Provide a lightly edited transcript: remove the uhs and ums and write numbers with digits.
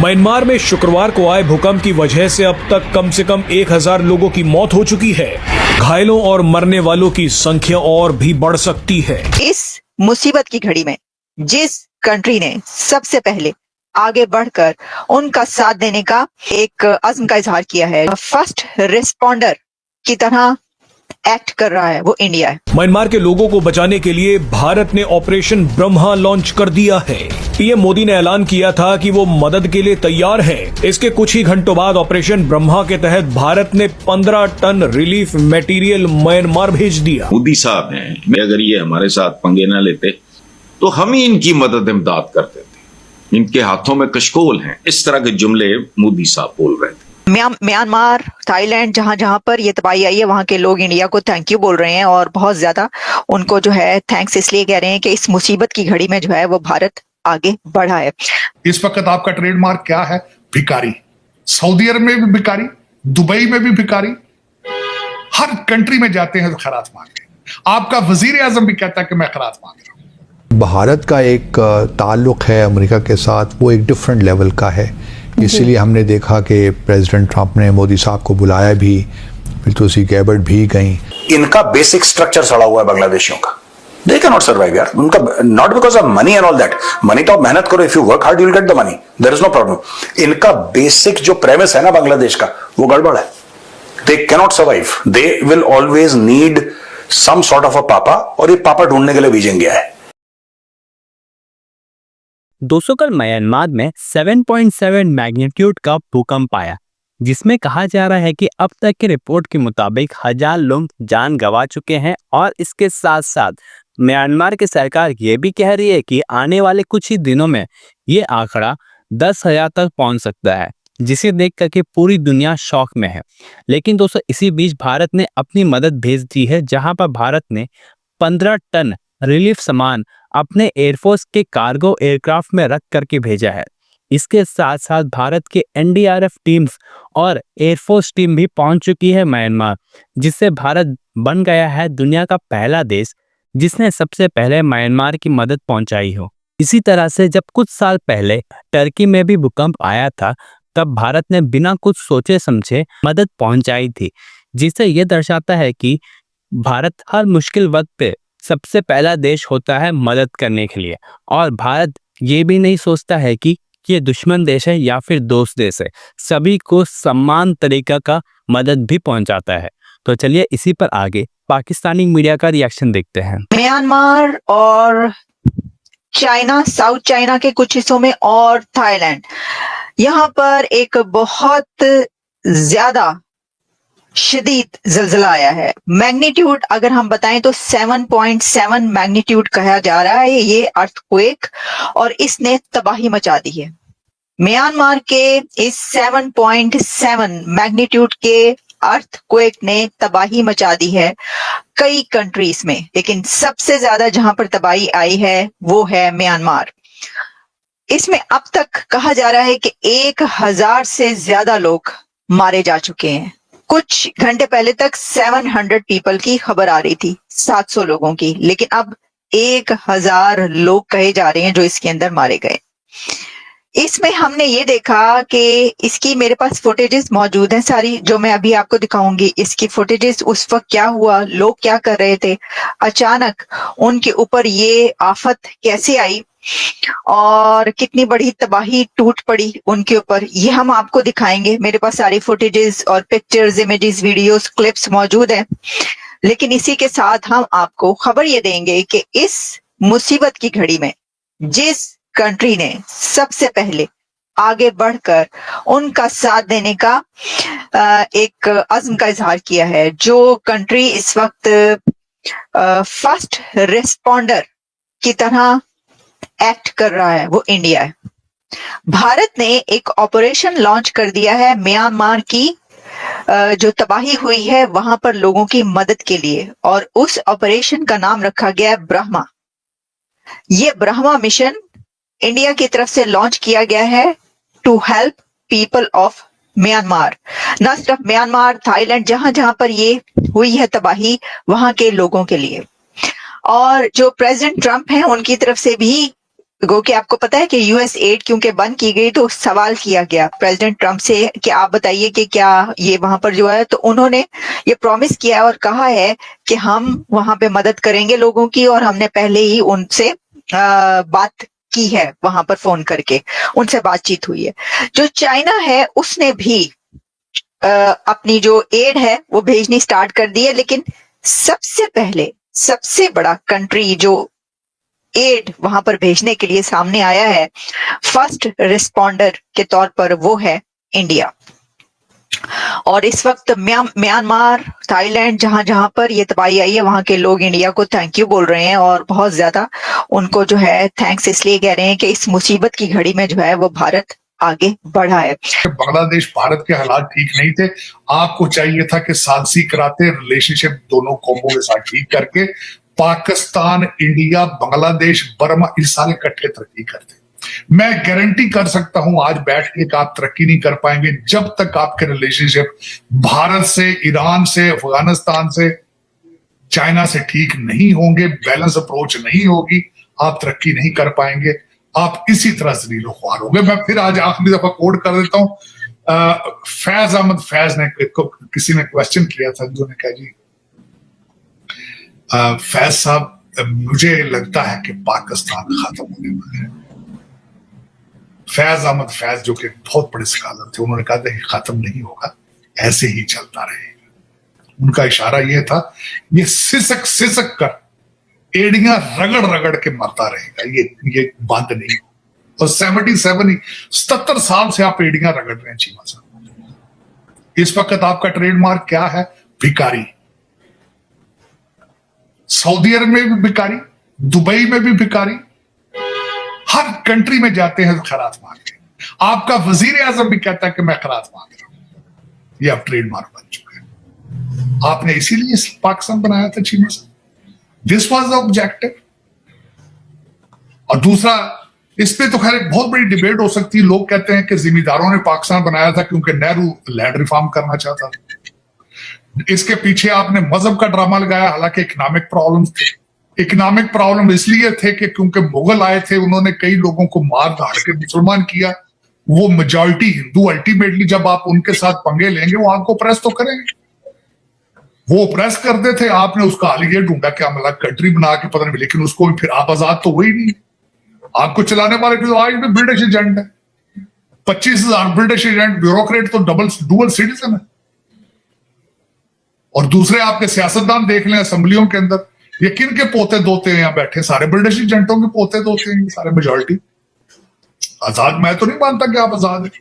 Myanmar में शुक्रवार को आए भूकंप की वजह से अब तक कम से कम 1000 लोगों की मौत हो चुकी है। घायलों और मरने वालों की संख्या और भी बढ़ सकती है। इस मुसीबत की घड़ी में जिस कंट्री ने सबसे पहले आगे बढ़कर उनका साथ देने का एक अज़्म का इजहार किया है, फर्स्ट रिस्पॉन्डर की तरह एक्ट कर रहा है, वो इंडिया है। म्यांमार के लोगों को बचाने के लिए भारत ने ऑपरेशन ब्रह्मा लॉन्च कर दिया है। पीएम मोदी ने ऐलान किया था कि वो मदद के लिए तैयार है। इसके कुछ ही घंटों बाद ऑपरेशन ब्रह्मा के तहत भारत ने 15 टन रिलीफ मटेरियल म्यांमार भेज दिया। मोदी साहब हैं, अगर ये हमारे साथ पंगे न लेते तो हम ही इनकी मदद इमदाद करते थे। इनके हाथों में कशकोल हैं, इस तरह के जुमले मोदी साहब बोल रहे थे। म्यांमार, थाईलैंड, जहां जहां पर ये तबाही आई है वहां के लोग इंडिया को थैंक यू बोल रहे हैं और बहुत ज्यादा उनको जो है थैंक्स इसलिए कह रहे हैं कि इस मुसीबत की घड़ी में जो है वो भारत आगे बढ़ा है। इस वक्त आपका ट्रेडमार्क क्या है? भिखारी। सऊदी अरब में भी भिखारी, दुबई में भी भिखारी, हर कंट्री में जाते हैं तो खैरात मांगते हैं। आपका वजीर आजम भी कहता है कि मैं खैरात मांग रहा हूं। भारत का एक ताल्लुक है अमेरिका के साथ, वो एक डिफरेंट लेवल का है। इसीलिए हमने देखा कि प्रेसिडेंट ट्रंप ने मोदी साहब को बुलाया भी, फिर तो उसी गैबर्ट भी गई। इनका बेसिक स्ट्रक्चर सड़ा हुआ है बांग्लादेशियों का। दे कैन नॉट सर्वाइव यार, उनका not because of money and all that. Money तो आप मेहनत करो, if you work hard you will get the money, there is no problem. इनका बेसिक जो प्रेमिस है ना बांग्लादेश का, वो गड़बड़ है। They can not survive, they will always need some sort of a papa, और ये पापा ढूंढने के लिए बीजिंग गया है। दोस्तों, कल म्यांमार में 7.7 मैग्नीट्यूड का भूकंप आया, जिसमें कहा जा रहा है कि अब तक की रिपोर्ट के मुताबिक 1000 लोग जान गंवा चुके हैं। और इसके साथ साथ म्यांमार की सरकार ये भी कह रही है कि आने वाले कुछ ही दिनों में ये आंकड़ा 10,000 तक पहुंच सकता है, जिसे देख करके पूरी दुनिया शॉक में है। लेकिन दोस्तों, इसी बीच भारत ने अपनी मदद भेज दी है, जहां पर भारत ने 15 टन रिलीफ सामान अपने एयरफोर्स के कार्गो एयरक्राफ्ट में रख करके भेजा है। इसके साथ साथ भारत के एनडीआरएफ टीम्स और एयरफोर्स टीम भी पहुंच चुकी है म्यांमार, जिससे भारत बन गया है दुनिया का पहला देश जिसने सबसे पहले म्यांमार की मदद पहुंचाई हो। इसी तरह से जब कुछ साल पहले टर्की में भी भूकंप आया था, तब भारत ने बिना कुछ सोचे समझे मदद पहुंचाई थी, जिससे यह दर्शाता है कि भारत हर मुश्किल वक्त पे सबसे पहला देश होता है मदद करने के लिए। और भारत ये भी नहीं सोचता है कि ये दुश्मन देश है या फिर दोस्त देश है, सभी को समान तरीका का मदद भी पहुंचाता है। तो चलिए इसी पर आगे पाकिस्तानी मीडिया का रिएक्शन देखते हैं। म्यांमार और चाइना, साउथ चाइना के कुछ हिस्सों में और थाईलैंड, यहाँ पर एक बहुत ज्यादा शदीद ज़लज़ला आया है। मैग्नीट्यूड अगर हम बताएं तो 7.7 मैग्नीट्यूड कहा जा रहा है ये अर्थक्वेक, और इसने तबाही मचा दी है। म्यांमार के इस 7.7 मैग्नीट्यूड के अर्थक्वेक ने तबाही मचा दी है कई कंट्रीज में, लेकिन सबसे ज्यादा जहां पर तबाही आई है वो है म्यांमार। इसमें अब तक कहा जा रहा है कि 1000 से ज्यादा लोग मारे जा चुके हैं। कुछ घंटे पहले तक 700 पीपल की खबर आ रही थी, 700 लोगों की, लेकिन अब 1000 लोग कहे जा रहे हैं जो इसके अंदर मारे गए। इसमें हमने ये देखा कि इसकी मेरे पास फुटेजेस मौजूद हैं सारी, जो मैं अभी आपको दिखाऊंगी। इसकी फुटेजेस, उस वक्त क्या हुआ, लोग क्या कर रहे थे, अचानक उनके ऊपर ये आफत कैसे आई और कितनी बड़ी तबाही टूट पड़ी उनके ऊपर, ये हम आपको दिखाएंगे। मेरे पास सारी फुटेजेस और पिक्चर्स, इमेजेस, वीडियोस, क्लिप्स मौजूद हैं। लेकिन इसी के साथ हम आपको खबर ये देंगे कि इस मुसीबत की घड़ी में जिस कंट्री ने सबसे पहले आगे बढ़कर उनका साथ देने का एक अज़्म का इजहार किया है, जो कंट्री इस वक्त फर्स्ट रिस्पॉन्डर की तरह एक्ट कर रहा है, वो इंडिया है। भारत ने एक ऑपरेशन लॉन्च कर दिया है म्यांमार की जो तबाही हुई है वहां पर लोगों की मदद के लिए, और उस ऑपरेशन का नाम रखा गया है ब्रह्मा। ये ब्रह्मा मिशन इंडिया की तरफ से लॉन्च किया गया है to help people of Myanmar. न सिर्फ म्यांमार, थाईलैंड, जहां जहां पर ये हुई है तबाही, वहां के लोगों के लिए। और जो प्रेसिडेंट ट्रंप हैं उनकी तरफ से भी गो कि आपको पता है कि यूएस एड क्योंकि बंद की गई तो सवाल किया गया प्रेसिडेंट ट्रम्प से कि आप बताइए कि क्या ये वहां पर जो है, तो उन्होंने ये प्रॉमिस किया है और कहा है कि हम वहां पे मदद करेंगे लोगों की, और हमने पहले ही उनसे बात की है, वहां पर फोन करके उनसे बातचीत हुई है। जो चाइना है उसने भी अपनी जो एड है वो भेजनी स्टार्ट कर दी है, लेकिन सबसे पहले सबसे बड़ा कंट्री जो एड वहां पर भेजने के लिए सामने आया है फर्स्ट रिस्पॉन्डर के तौर पर, वो है इंडिया। और इस वक्त म्यांमार, थाईलैंड, जहां जहां पर ये तबाही आई है वहां के लोग इंडिया को थैंक यू बोल रहे हैं, और बहुत ज्यादा उनको जो है थैंक्स इसलिए कह रहे हैं कि इस मुसीबत की घड़ी में जो है वो भारत आगे बढ़ा है। बांग्लादेश भारत के हालात ठीक नहीं थे, आपको चाहिए था कि सालसी कराते रिलेशनशिप दोनों कौमों के साथ ठीक करके पाकिस्तान, इंडिया, बांग्लादेश, बर्मा ये सारे इकट्ठे तरक्की करते। मैं गारंटी कर सकता हूं आज बैठ के आप तरक्की नहीं कर पाएंगे जब तक आपके रिलेशनशिप भारत से, ईरान से, अफगानिस्तान से, चाइना से ठीक नहीं होंगे, बैलेंस अप्रोच नहीं होगी, आप तरक्की नहीं कर पाएंगे, आप इसी तरह जलीलो ख्वार होंगे। मैं फिर आज आखिरी दफा कोड कर देता हूं, फैज अहमद फैज ने किसी ने क्वेश्चन किया था, उन्होंने कहा जी फैज साहब मुझे लगता है कि पाकिस्तान खत्म होने वाला है। फैज अहमद फैज जो कि बहुत बड़े स्कॉलर थे, उन्होंने कहा था कि खत्म नहीं होगा, ऐसे ही चलता रहेगा। उनका इशारा यह था ये सिसक सिसक कर एड़ियां रगड़ रगड़ के मरता रहेगा, ये बंद नहीं। और 77 साल से आप एड़ियां रगड़ रहे हैं चीमा साहब। इस वक्त आपका ट्रेडमार्क क्या है? भिखारी। सऊदी अरब में भी भिखारी, दुबई में भी भिखारी, हर कंट्री में जाते हैं खैरात मांगते हैं। आपका वजीर आजम भी कहता है कि मैं खैरात मांग रहा हूं। ये अब ट्रेडमार्क बन चुका है। आपने इसीलिए पाकिस्तान बनाया था चीमा साहब, दिस वॉज द ऑब्जेक्टिव। और दूसरा, इस पे तो खैर एक बहुत बड़ी डिबेट हो सकती है। लोग कहते हैं कि जिम्मेदारों ने पाकिस्तान बनाया था क्योंकि नेहरू लैंड रिफॉर्म करना चाहता था। इसके पीछे आपने मजहब का ड्रामा लगाया, हालांकि इकोनॉमिक प्रॉब्लम थे। इकोनॉमिक प्रॉब्लम इसलिए थे कि क्योंकि मुगल आए थे, उन्होंने कई लोगों को मार धाड़ के मुसलमान किया। वो मेजॉरिटी हिंदू अल्टीमेटली जब आप उनके साथ पंगे लेंगे वो आपको प्रेस तो करेंगे। वो प्रेस करते थे, आपने उसका हल ये ढूंढा कि हम अलग कंट्री बना के पता नहीं, लेकिन उसको भी फिर आप आजाद तो हुई नहीं। आपको चलाने वाले तो आज भी ब्रिटिश एजेंट है। 25,000 ब्रिटिश एजेंट, ब्यूरोक्रेट तो डुअल सिटीजन है। और दूसरे आपके सियासतदान देख लें असेंबलियों के अंदर, ये किन के पोते दोते हैं यहां बैठे? सारे ब्रिटिश एजेंटों के पोते दोते हैं, सारे मेजॉरिटी। आजाद मैं तो नहीं मानता कि आप आजाद हैं।